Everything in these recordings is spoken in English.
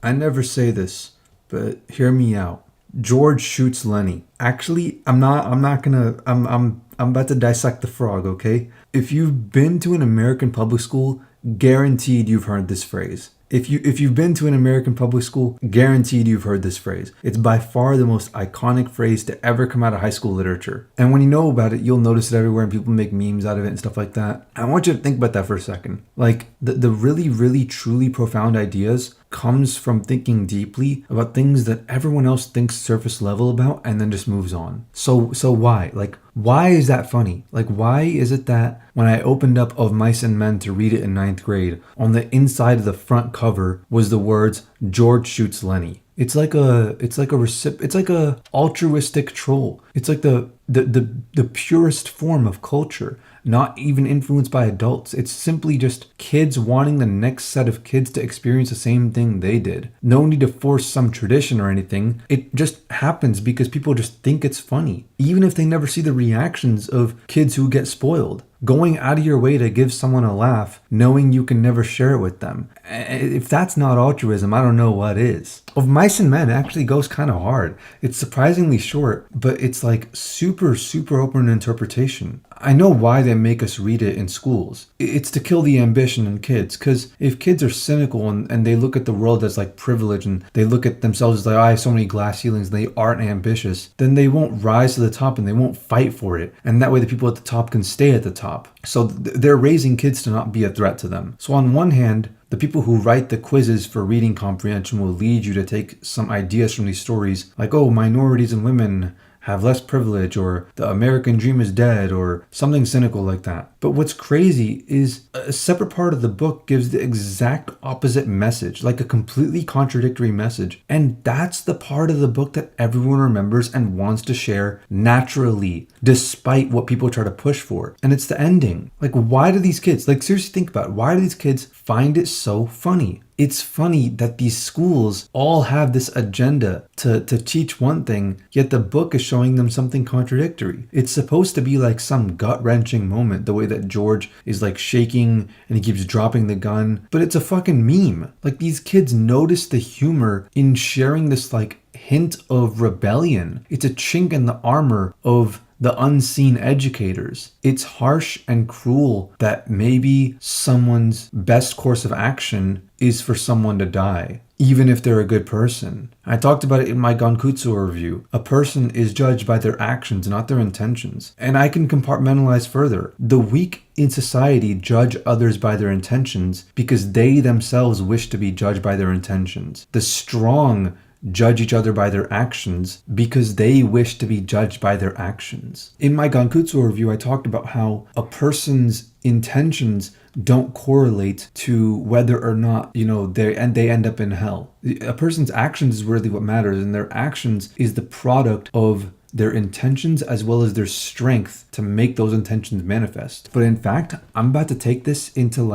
I never say this, but hear me out. George shoots Lenny. Actually, I'm about to dissect the frog, okay? If you've been to an American public school, guaranteed you've heard this phrase. If you've been to an American public school, guaranteed you've heard this phrase. It's by far the most iconic phrase to ever come out of high school literature. And when you know about it, you'll notice it everywhere and people make memes out of it and stuff like that. I want you to think about that for a second. Like the really, really, truly profound ideas comes from thinking deeply about things that everyone else thinks surface level about and then just moves on. So why? Like, why is that funny? Like, why is it that when I opened up Of Mice and Men to read it in ninth grade, on the inside of the front cover was the words George shoots Lenny? It's like a altruistic troll. It's like the purest form of culture, not even influenced by adults. It's simply just kids wanting the next set of kids to experience the same thing they did. No need to force some tradition or anything. It just happens because people just think it's funny, even if they never see the reactions of kids who get spoiled. Going out of your way to give someone a laugh, knowing you can never share it with them. If that's not altruism, I don't know what is. Of Mice and Men actually goes kind of hard. It's surprisingly short, but it's like super, super open interpretation. I know why they make us read it in schools. It's to kill the ambition in kids, because if kids are cynical and they look at the world as like privilege and they look at themselves as like, oh, I have so many glass ceilings, and they aren't ambitious, then they won't rise to the top and they won't fight for it. And that way the people at the top can stay at the top. So they're raising kids to not be a threat to them. So on one hand, the people who write the quizzes for reading comprehension will lead you to take some ideas from these stories, like, oh, minorities and women have less privilege, or the American dream is dead, or something cynical like that. But what's crazy is a separate part of the book gives the exact opposite message, like a completely contradictory message. And that's the part of the book that everyone remembers and wants to share naturally, despite what people try to push for. And it's the ending. Like, why do these kids, like, seriously think about it, why do these kids find it so funny? It's funny that these schools all have this agenda to teach one thing, yet the book is showing them something contradictory. It's supposed to be like some gut-wrenching moment, the way that George is like shaking and he keeps dropping the gun, but it's a fucking meme. Like, these kids notice the humor in sharing this like hint of rebellion. It's a chink in the armor of the unseen educators. It's harsh and cruel that maybe someone's best course of action is for someone to die, even if they're a good person. I talked about it in my Gankutsu review. A person is judged by their actions, not their intentions. And I can compartmentalize further. The weak in society judge others by their intentions because they themselves wish to be judged by their intentions. The strong judge each other by their actions because they wish to be judged by their actions. In my Gankutsu review, I talked about how a person's intentions don't correlate to whether or not, they end up in hell. A person's actions is really what matters, and their actions is the product of their intentions as well as their strength to make those intentions manifest. But in fact, I'm about to take this into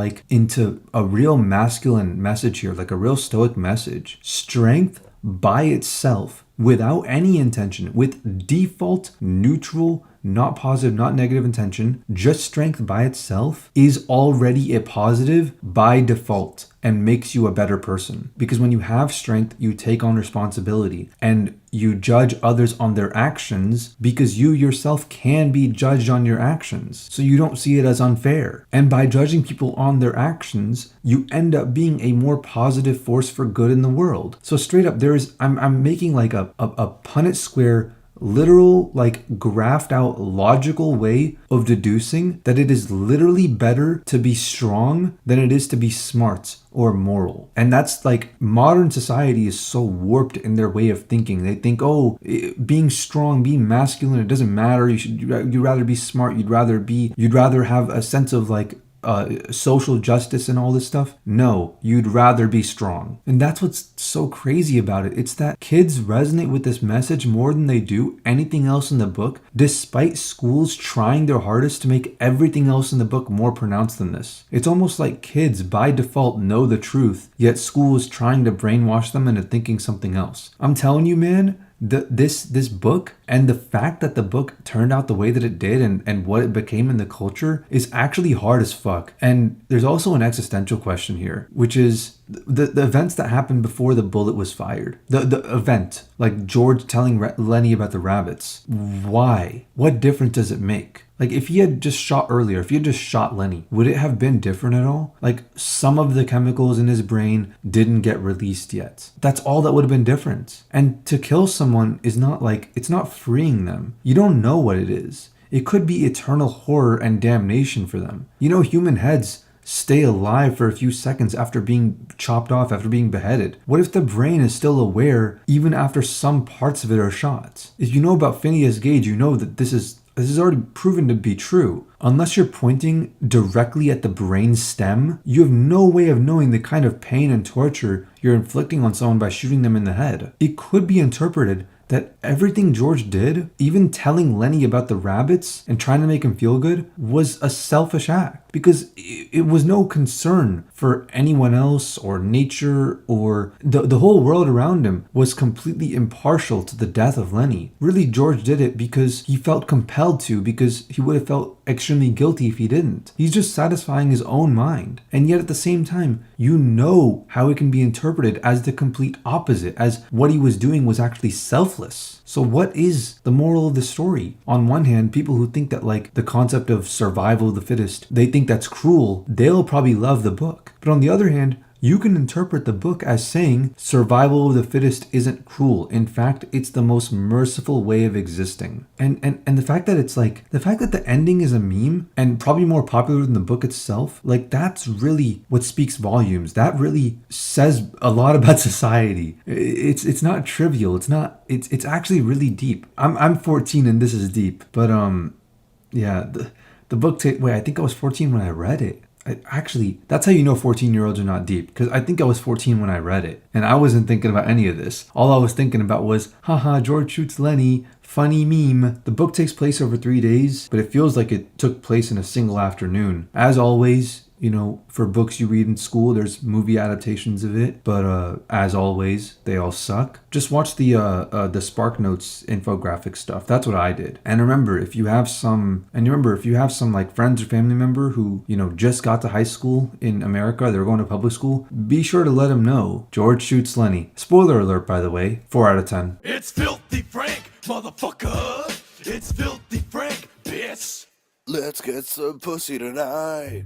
a real masculine message here, like a real stoic message. Strength by itself, without any intention, with default neutral, not positive, not negative intention, just strength by itself is already a positive by default and makes you a better person. Because when you have strength, you take on responsibility and you judge others on their actions because you yourself can be judged on your actions. So you don't see it as unfair. And by judging people on their actions, you end up being a more positive force for good in the world. So straight up, I'm making like a Punnett Square literal, like graphed out logical way of deducing that it is literally better to be strong than it is to be smart or moral. And that's like, modern society is so warped in their way of thinking. They think, being strong, being masculine, it doesn't matter. You'd rather be smart. You'd rather have a sense of like social justice and all this stuff. No, you'd rather be strong. And that's what's so crazy about it. It's that kids resonate with this message more than they do anything else in the book, despite schools trying their hardest to make everything else in the book more pronounced than this. It's almost like kids by default know the truth, yet school is trying to brainwash them into thinking something else. I'm telling you, man, this book and the fact that the book turned out the way that it did and what it became in the culture is actually hard as fuck. And there's also an existential question here, which is the events that happened before the bullet was fired. The event, like George telling Lenny about the rabbits. Why? What difference does it make? Like, if he had just shot earlier, if he had just shot Lenny, would it have been different at all? Like, some of the chemicals in his brain didn't get released yet. That's all that would have been different. And to kill someone is not like, it's not freeing them. You don't know what it is. It could be eternal horror and damnation for them. You know, human heads stay alive for a few seconds after being chopped off, after being beheaded. What if the brain is still aware even after some parts of it are shot? If you know about Phineas Gage, you know that this is already proven to be true. Unless you're pointing directly at the brain stem, you have no way of knowing the kind of pain and torture you're inflicting on someone by shooting them in the head. It could be interpreted that everything George did, even telling Lenny about the rabbits and trying to make him feel good, was a selfish act. Because it was no concern for anyone else or nature or the whole world around him was completely impartial to the death of Lenny. Really, George did it because he felt compelled to, because he would have felt extremely guilty if he didn't. He's just satisfying his own mind. And yet at the same time, you know how it can be interpreted as the complete opposite, as what he was doing was actually selfless. So what is the moral of the story? On one hand, people who think that like the concept of survival of the fittest, they think that's cruel, they'll probably love the book. But on the other hand, you can interpret the book as saying survival of the fittest isn't cruel. In fact, it's the most merciful way of existing. And the fact that it's like, the fact that the ending is a meme and probably more popular than the book itself, like that's really what speaks volumes. That really says a lot about society. It's not trivial. It's actually really deep. I'm 14 and this is deep. But yeah, the book wait, I think I was 14 when I read it. Actually, that's how you know 14-year-olds are not deep, because I think I was 14 when I read it, and I wasn't thinking about any of this. All I was thinking about was, haha, George shoots Lenny, funny meme. The book takes place over 3 days, but it feels like it took place in a single afternoon. As always, you know, for books you read in school, there's movie adaptations of it, but as always, they all suck. Just watch the SparkNotes infographic stuff. That's what I did. And remember, if you have some like friends or family member who, you know, just got to high school in America, they're going to public school, be sure to let them know George shoots Lenny. Spoiler alert, by the way, 4 out of 10. It's Filthy Frank, motherfucker. It's Filthy Frank, bitch. Let's get some pussy tonight.